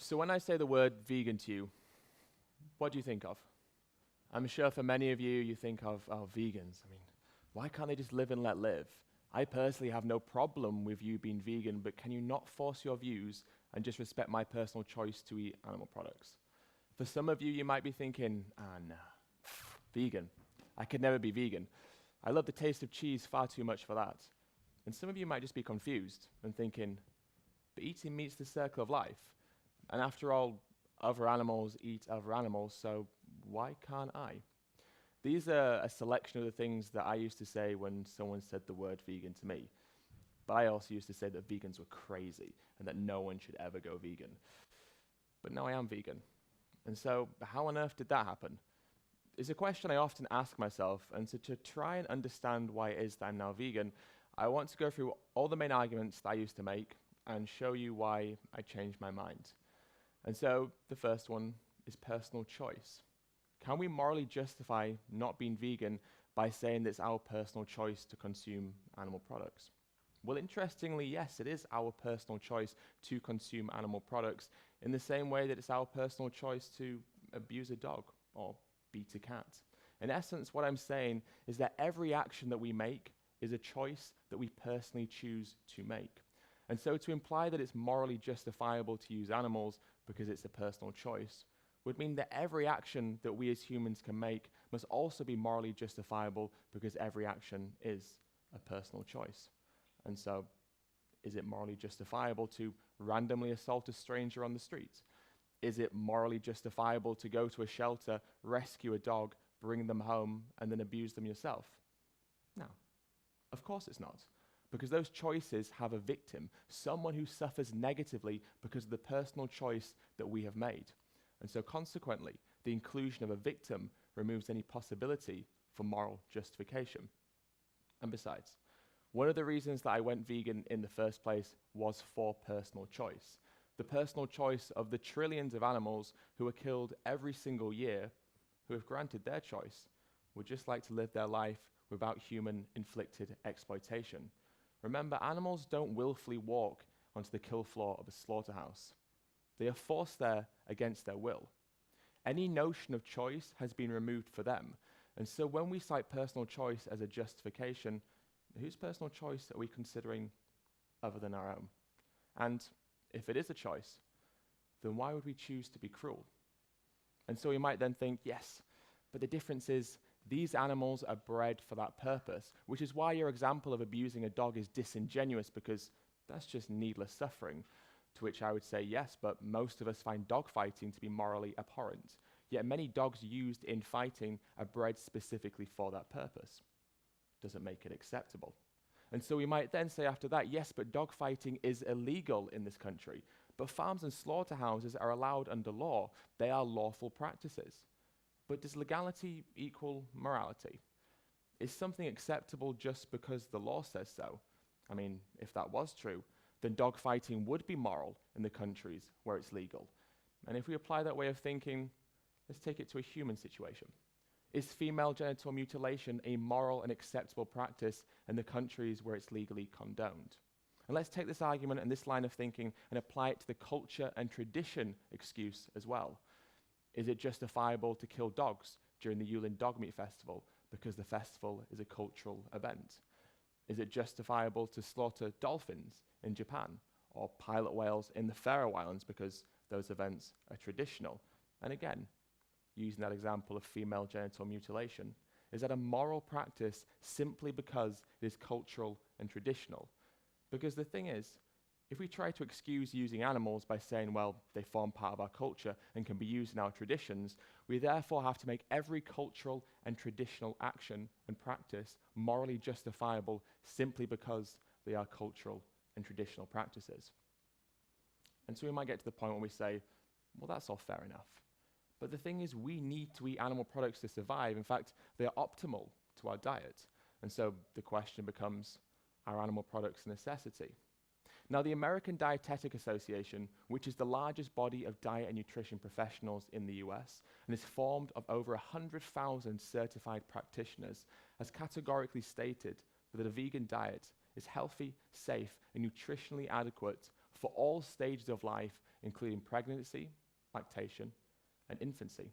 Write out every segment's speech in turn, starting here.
So when I say the word vegan to you, what do you think of? I'm sure for many of you, you think of, oh, vegans. I mean, why can't they just live and let live? I personally have no problem with you being vegan, but can you not force your views and just respect my personal choice to eat animal products? For some of you, you might be thinking, no, vegan. I could never be vegan. I love the taste of cheese far too much for that. And some of you might just be confused and thinking, but eating meat's the circle of life. And after all, other animals eat other animals, so why can't I? These are a selection of the things that I used to say when someone said the word vegan to me. But I also used to say that vegans were crazy and that no one should ever go vegan. But now I am vegan. And so how on earth did that happen? It's a question I often ask myself, and so to try and understand why it is that I'm now vegan, I want to go through all the main arguments that I used to make and show you why I changed my mind. And so the first one is personal choice. Can we morally justify not being vegan by saying that it's our personal choice to consume animal products? Well, interestingly, yes, it is our personal choice to consume animal products in the same way that it's our personal choice to abuse a dog or beat a cat. In essence, what I'm saying is that every action that we make is a choice that we personally choose to make. And so to imply that it's morally justifiable to use animals because it's a personal choice would mean that every action that we as humans can make must also be morally justifiable because every action is a personal choice. And so, is it morally justifiable to randomly assault a stranger on the street? Is it morally justifiable to go to a shelter, rescue a dog, bring them home, and then abuse them yourself? No, of course it's not. Because those choices have a victim, someone who suffers negatively because of the personal choice that we have made. And so consequently, the inclusion of a victim removes any possibility for moral justification. And besides, one of the reasons that I went vegan in the first place was for personal choice. The personal choice of the trillions of animals who are killed every single year, who, if granted their choice, would just like to live their life without human-inflicted exploitation. Remember, animals don't willfully walk onto the kill floor of a slaughterhouse. They are forced there against their will. Any notion of choice has been removed for them. And so when we cite personal choice as a justification, whose personal choice are we considering other than our own? And if it is a choice, then why would we choose to be cruel? And so we might then think, yes, but the difference is these animals are bred for that purpose, which is why your example of abusing a dog is disingenuous, because that's just needless suffering. To which I would say, yes, but most of us find dog fighting to be morally abhorrent. Yet many dogs used in fighting are bred specifically for that purpose. Doesn't make it acceptable. And so we might then say after that, yes, but dog fighting is illegal in this country. But farms and slaughterhouses are allowed under law. They are lawful practices. But does legality equal morality? Is something acceptable just because the law says so? I mean, if that was true, then dogfighting would be moral in the countries where it's legal. And if we apply that way of thinking, let's take it to a human situation. Is female genital mutilation a moral and acceptable practice in the countries where it's legally condoned? And let's take this argument and this line of thinking and apply it to the culture and tradition excuse as well. Is it justifiable to kill dogs during the Yulin Dog Meat Festival because the festival is a cultural event? Is it justifiable to slaughter dolphins in Japan or pilot whales in the Faroe Islands because those events are traditional? And again, using that example of female genital mutilation, is that a moral practice simply because it is cultural and traditional? Because the thing is, if we try to excuse using animals by saying, well, they form part of our culture and can be used in our traditions, we therefore have to make every cultural and traditional action and practice morally justifiable simply because they are cultural and traditional practices. And so we might get to the point where we say, well, that's all fair enough. But the thing is, we need to eat animal products to survive. In fact, they are optimal to our diet. And so the question becomes, are animal products a necessity? Now, the American Dietetic Association, which is the largest body of diet and nutrition professionals in the US, and is formed of over 100,000 certified practitioners, has categorically stated that a vegan diet is healthy, safe, and nutritionally adequate for all stages of life, including pregnancy, lactation, and infancy.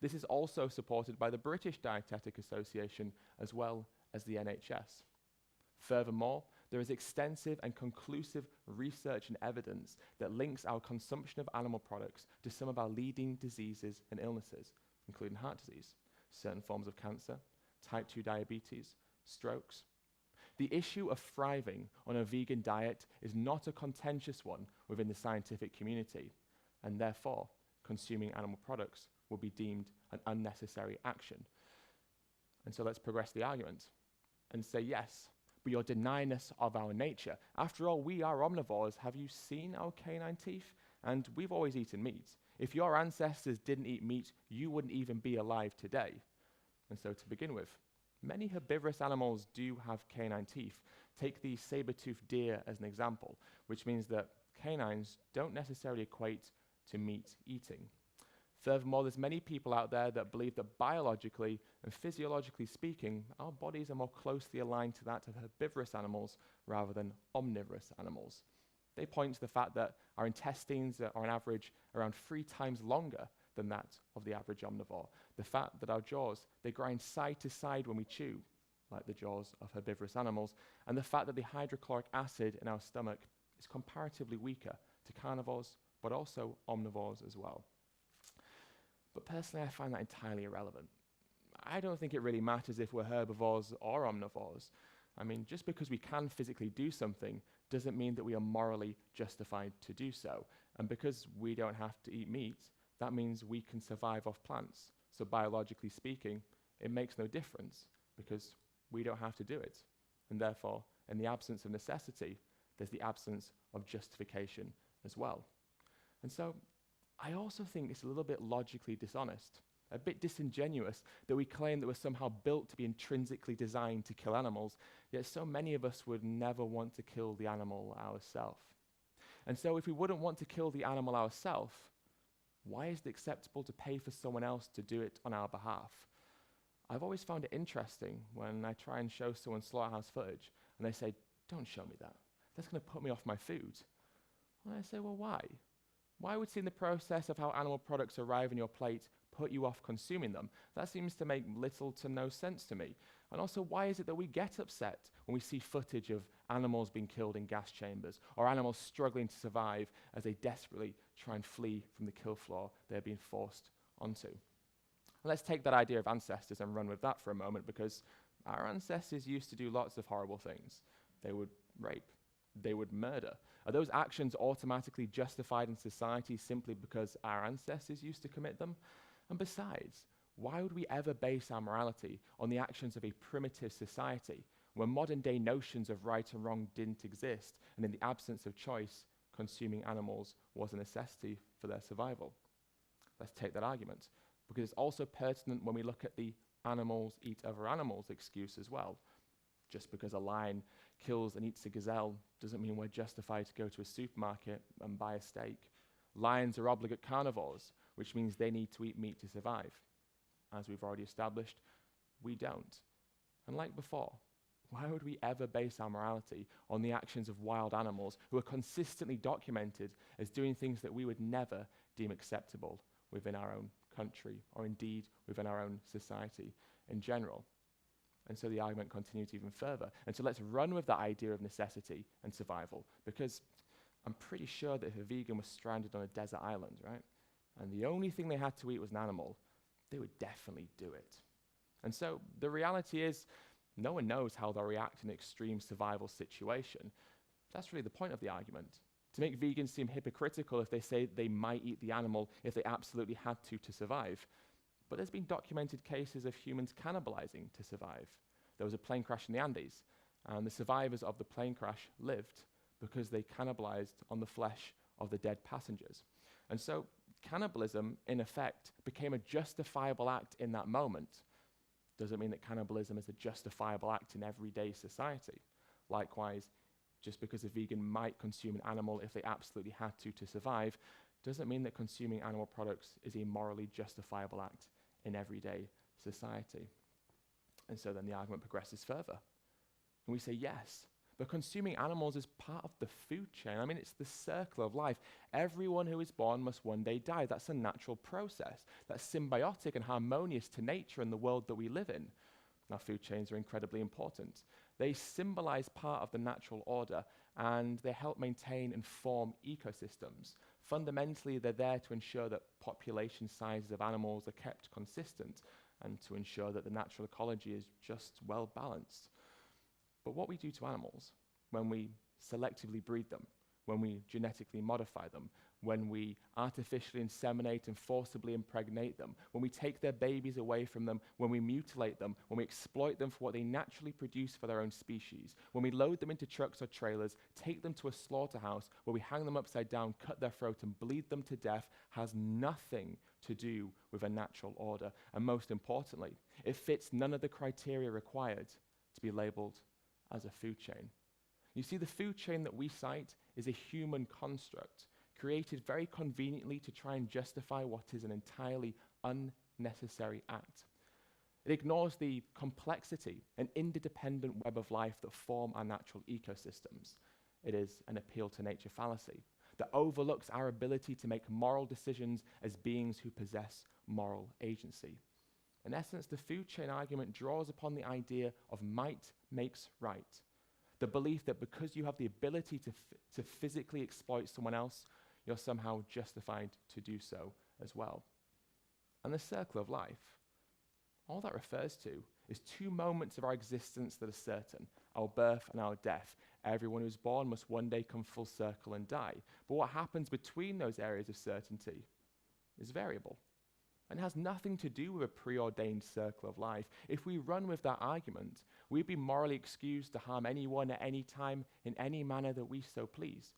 This is also supported by the British Dietetic Association as well as the NHS. Furthermore, there is extensive and conclusive research and evidence that links our consumption of animal products to some of our leading diseases and illnesses, including heart disease, certain forms of cancer, type 2 diabetes, strokes. The issue of thriving on a vegan diet is not a contentious one within the scientific community, and therefore, consuming animal products will be deemed an unnecessary action. And so let's progress the argument and say, yes, but you're denying us of our nature. After all, we are omnivores. Have you seen our canine teeth? And we've always eaten meat. If your ancestors didn't eat meat, you wouldn't even be alive today. And so to begin with, many herbivorous animals do have canine teeth. Take the saber-toothed deer as an example, which means that canines don't necessarily equate to meat eating. Furthermore, there's many people out there that believe that biologically and physiologically speaking, our bodies are more closely aligned to that of herbivorous animals rather than omnivorous animals. They point to the fact that our intestines are on average around 3 times longer than that of the average omnivore. The fact that our jaws, they grind side to side when we chew, like the jaws of herbivorous animals, and the fact that the hydrochloric acid in our stomach is comparatively weaker to carnivores, but also omnivores as well. But personally, I find that entirely irrelevant. I don't think it really matters if we're herbivores or omnivores. I mean, just because we can physically do something doesn't mean that we are morally justified to do so. And because we don't have to eat meat, that means we can survive off plants. So biologically speaking, it makes no difference because we don't have to do it. And therefore, in the absence of necessity, there's the absence of justification as well. And so I also think it's a little bit logically dishonest, a bit disingenuous that we claim that we're somehow built to be intrinsically designed to kill animals, yet so many of us would never want to kill the animal ourselves. And so if we wouldn't want to kill the animal ourselves, why is it acceptable to pay for someone else to do it on our behalf? I've always found it interesting when I try and show someone slaughterhouse footage and they say, "Don't show me that. That's going to put me off my food." And I say, well, why? Why would seeing the process of how animal products arrive on your plate put you off consuming them? That seems to make little to no sense to me. And also, why is it that we get upset when we see footage of animals being killed in gas chambers or animals struggling to survive as they desperately try and flee from the kill floor they're being forced onto? Let's take that idea of ancestors and run with that for a moment, because our ancestors used to do lots of horrible things. They would rape. They would murder. Are those actions automatically justified in society simply because our ancestors used to commit them? And besides, why would we ever base our morality on the actions of a primitive society when modern day notions of right and wrong didn't exist, and in the absence of choice, consuming animals was a necessity for their survival? Let's take that argument, because it's also pertinent when we look at the animals eat other animals excuse as well. Just because a lion kills and eats a gazelle doesn't mean we're justified to go to a supermarket and buy a steak. Lions are obligate carnivores, which means they need to eat meat to survive. As we've already established, we don't. And like before, why would we ever base our morality on the actions of wild animals who are consistently documented as doing things that we would never deem acceptable within our own country, or indeed within our own society in general? And so the argument continues even further. And so let's run with that idea of necessity and survival, because I'm pretty sure that if a vegan was stranded on a desert island, right, and the only thing they had to eat was an animal, they would definitely do it. And so the reality is, no one knows how they'll react in an extreme survival situation. That's really the point of the argument. To make vegans seem hypocritical if they say they might eat the animal if they absolutely had to survive. But there's been documented cases of humans cannibalizing to survive. There was a plane crash in the Andes, and the survivors of the plane crash lived because they cannibalized on the flesh of the dead passengers. And so cannibalism, in effect, became a justifiable act in that moment. Doesn't mean that cannibalism is a justifiable act in everyday society. Likewise, just because a vegan might consume an animal if they absolutely had to survive, doesn't mean that consuming animal products is a morally justifiable act in everyday society. And so then the argument progresses further. And we say, yes, But consuming animals is part of the food chain. I mean, it's the circle of life. Everyone who is born must one day die. That's a natural process. That's symbiotic and harmonious to nature and the world that we live in. Now, food chains are incredibly important. They symbolize part of the natural order, and they help maintain and form ecosystems. Fundamentally, they're there to ensure that population sizes of animals are kept consistent and to ensure that the natural ecology is just well balanced. But what we do to animals when we selectively breed them, when we genetically modify them, when we artificially inseminate and forcibly impregnate them, when we take their babies away from them, when we mutilate them, when we exploit them for what they naturally produce for their own species, when we load them into trucks or trailers, take them to a slaughterhouse where we hang them upside down, cut their throat and bleed them to death, has nothing to do with a natural order. And most importantly, it fits none of the criteria required to be labeled as a food chain. You see, the food chain that we cite is a human construct created very conveniently to try and justify what is an entirely unnecessary act. It ignores the complexity and interdependent web of life that form our natural ecosystems. It is an appeal to nature fallacy that overlooks our ability to make moral decisions as beings who possess moral agency. In essence, the food chain argument draws upon the idea of might makes right. The belief that because you have the ability to physically exploit someone else, you're somehow justified to do so as well. And the circle of life, all that refers to is two moments of our existence that are certain, our birth and our death. Everyone who's born must one day come full circle and die. But what happens between those areas of certainty is variable. And has nothing to do with a preordained circle of life. If we run with that argument, we'd be morally excused to harm anyone at any time in any manner that we so please.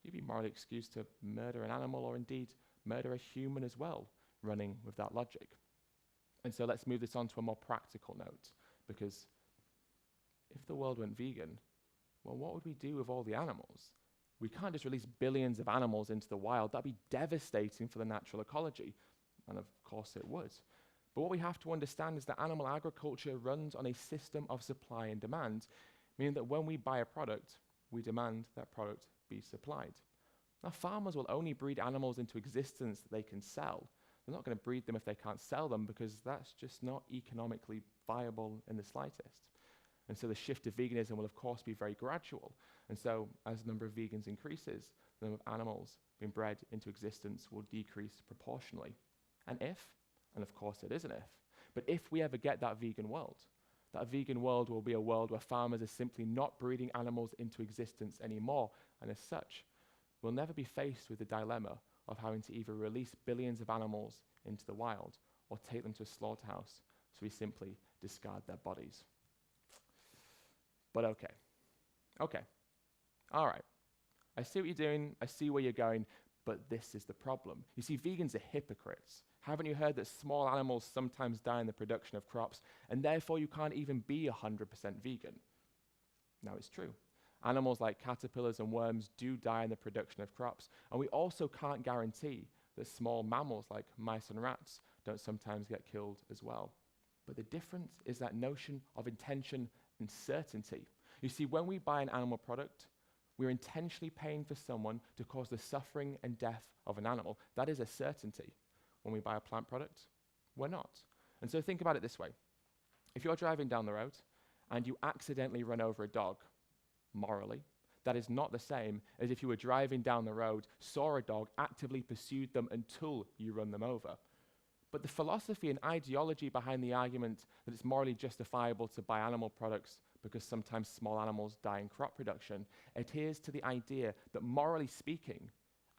You'd be morally excused to murder an animal or indeed murder a human as well, running with that logic. And so let's move this on to a more practical note, because if the world went vegan, well, what would we do with all the animals? We can't just release billions of animals into the wild. That'd be devastating for the natural ecology. And of course it would. But what we have to understand is that animal agriculture runs on a system of supply and demand, meaning that when we buy a product, we demand that product be supplied. Now, farmers will only breed animals into existence that they can sell. They're not going to breed them if they can't sell them, because that's just not economically viable in the slightest. And so the shift to veganism will, of course, be very gradual. And so as the number of vegans increases, the number of animals being bred into existence will decrease proportionally. And of course it is an if, but if we ever get that vegan world will be a world where farmers are simply not breeding animals into existence anymore, and as such, we'll never be faced with the dilemma of having to either release billions of animals into the wild or take them to a slaughterhouse, so we simply discard their bodies. But okay, all right, I see what you're doing, I see where you're going, but this is the problem. You see, vegans are hypocrites. Haven't you heard that small animals sometimes die in the production of crops, and therefore you can't even be 100% vegan? Now, it's true. Animals like caterpillars and worms do die in the production of crops, and we also can't guarantee that small mammals like mice and rats don't sometimes get killed as well. But the difference is that notion of intention and certainty. You see, when we buy an animal product, we're intentionally paying for someone to cause the suffering and death of an animal. That is a certainty. When we buy a plant product, we're not. And so think about it this way. If you're driving down the road and you accidentally run over a dog, morally, that is not the same as if you were driving down the road, saw a dog, actively pursued them until you run them over. But the philosophy and ideology behind the argument that it's morally justifiable to buy animal products because sometimes small animals die in crop production adheres to the idea that, morally speaking,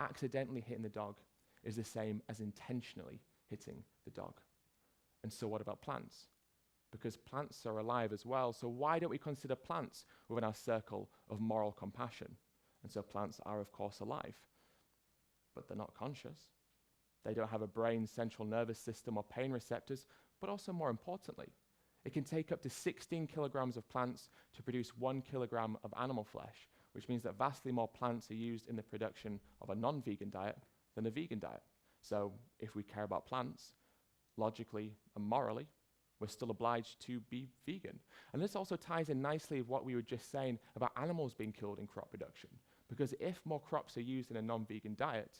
accidentally hitting the dog is the same as intentionally hitting the dog. And so what about plants? Because plants are alive as well, so why don't we consider plants within our circle of moral compassion? And so plants are, of course, alive, but they're not conscious. They don't have a brain, central nervous system, or pain receptors, but also more importantly, it can take up to 16 kilograms of plants to produce 1 kilogram of animal flesh, which means that vastly more plants are used in the production of a non-vegan diet than a vegan diet. So if we care about plants, logically and morally, we're still obliged to be vegan. And this also ties in nicely with what we were just saying about animals being killed in crop production. Because if more crops are used in a non-vegan diet,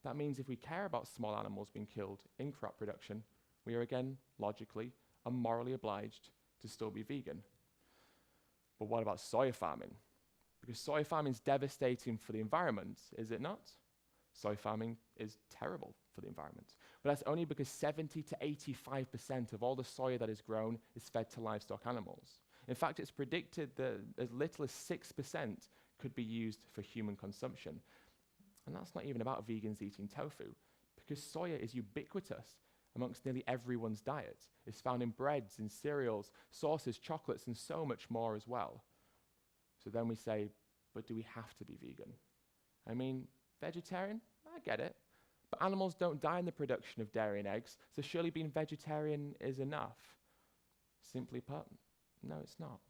that means if we care about small animals being killed in crop production, we are again, logically and morally obliged to still be vegan. But what about soy farming? Because soy farming is devastating for the environment, is it not? Soy farming is terrible for the environment. But that's only because 70 to 85% of all the soy that is grown is fed to livestock animals. In fact, it's predicted that as little as 6% could be used for human consumption. And that's not even about vegans eating tofu, because soya is ubiquitous amongst nearly everyone's diet. It's found in breads, in cereals, sauces, chocolates, and so much more as well. So then we say, but do we have to be vegan? I mean, vegetarian? I get it. But animals don't die in the production of dairy and eggs, so surely being vegetarian is enough. Simply put, no, it's not.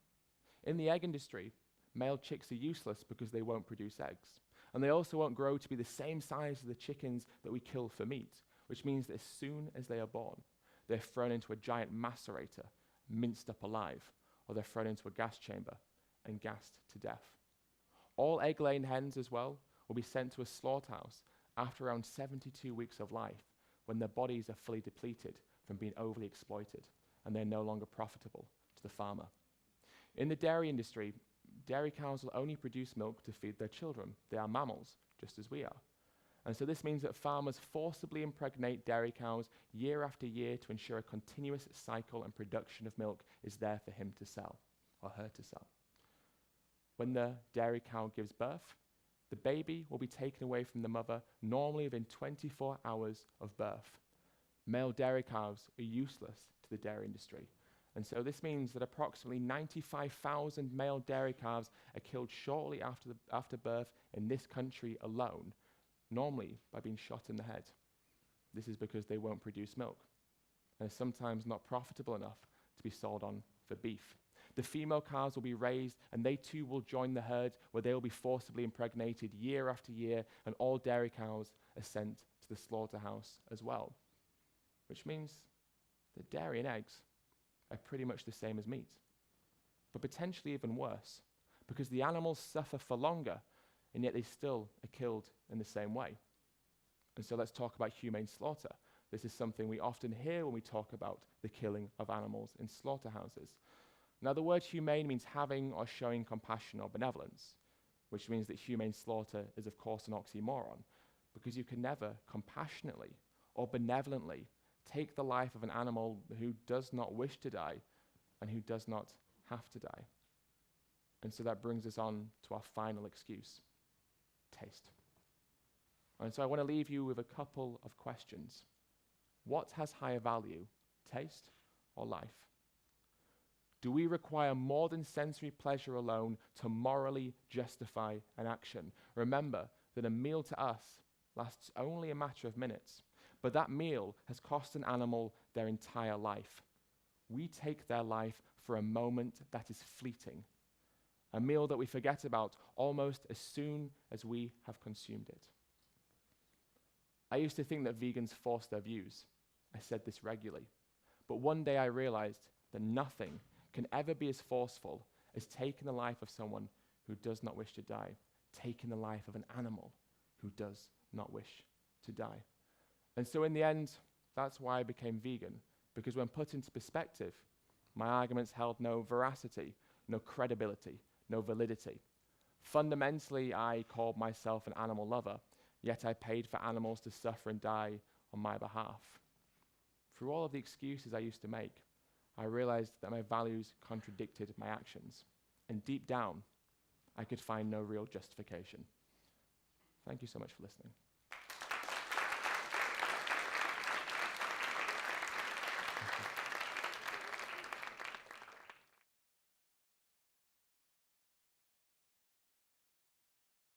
In the egg industry, male chicks are useless because they won't produce eggs. And they also won't grow to be the same size as the chickens that we kill for meat, which means that as soon as they are born, they're thrown into a giant macerator, minced up alive, or they're thrown into a gas chamber and gassed to death. All egg-laying hens as well will be sent to a slaughterhouse after around 72 weeks of life, when their bodies are fully depleted from being overly exploited and they're no longer profitable to the farmer. In the dairy industry, dairy cows will only produce milk to feed their children. They are mammals, just as we are. And so this means that farmers forcibly impregnate dairy cows year after year to ensure a continuous cycle and production of milk is there for him to sell, or her to sell. When the dairy cow gives birth, the baby will be taken away from the mother normally within 24 hours of birth. Male dairy cows are useless to the dairy industry. And so this means that approximately 95,000 male dairy calves are killed shortly after birth in this country alone, normally by being shot in the head. This is because they won't produce milk, and are sometimes not profitable enough to be sold on for beef. The female calves will be raised, and they too will join the herd, where they will be forcibly impregnated year after year, and all dairy cows are sent to the slaughterhouse as well. Which means that dairy and eggs are pretty much the same as meat, but potentially even worse, because the animals suffer for longer, and yet they still are killed in the same way. And so let's talk about humane slaughter. This is something we often hear when we talk about the killing of animals in slaughterhouses. Now, the word humane means having or showing compassion or benevolence, which means that humane slaughter is, of course, an oxymoron, because you can never compassionately or benevolently take the life of an animal who does not wish to die and who does not have to die. And so that brings us on to our final excuse: taste. And so I want to leave you with a couple of questions. What has higher value, taste or life? Do we require more than sensory pleasure alone to morally justify an action? Remember that a meal to us lasts only a matter of minutes, but that meal has cost an animal their entire life. We take their life for a moment that is fleeting, a meal that we forget about almost as soon as we have consumed it. I used to think that vegans force their views. I said this regularly. But one day I realized that nothing can ever be as forceful as taking the life of someone who does not wish to die, taking the life of an animal who does not wish to die. And so in the end, that's why I became vegan, because when put into perspective, my arguments held no veracity, no credibility, no validity. Fundamentally, I called myself an animal lover, yet I paid for animals to suffer and die on my behalf. Through all of the excuses I used to make, I realized that my values contradicted my actions, and deep down, I could find no real justification. Thank you so much for listening.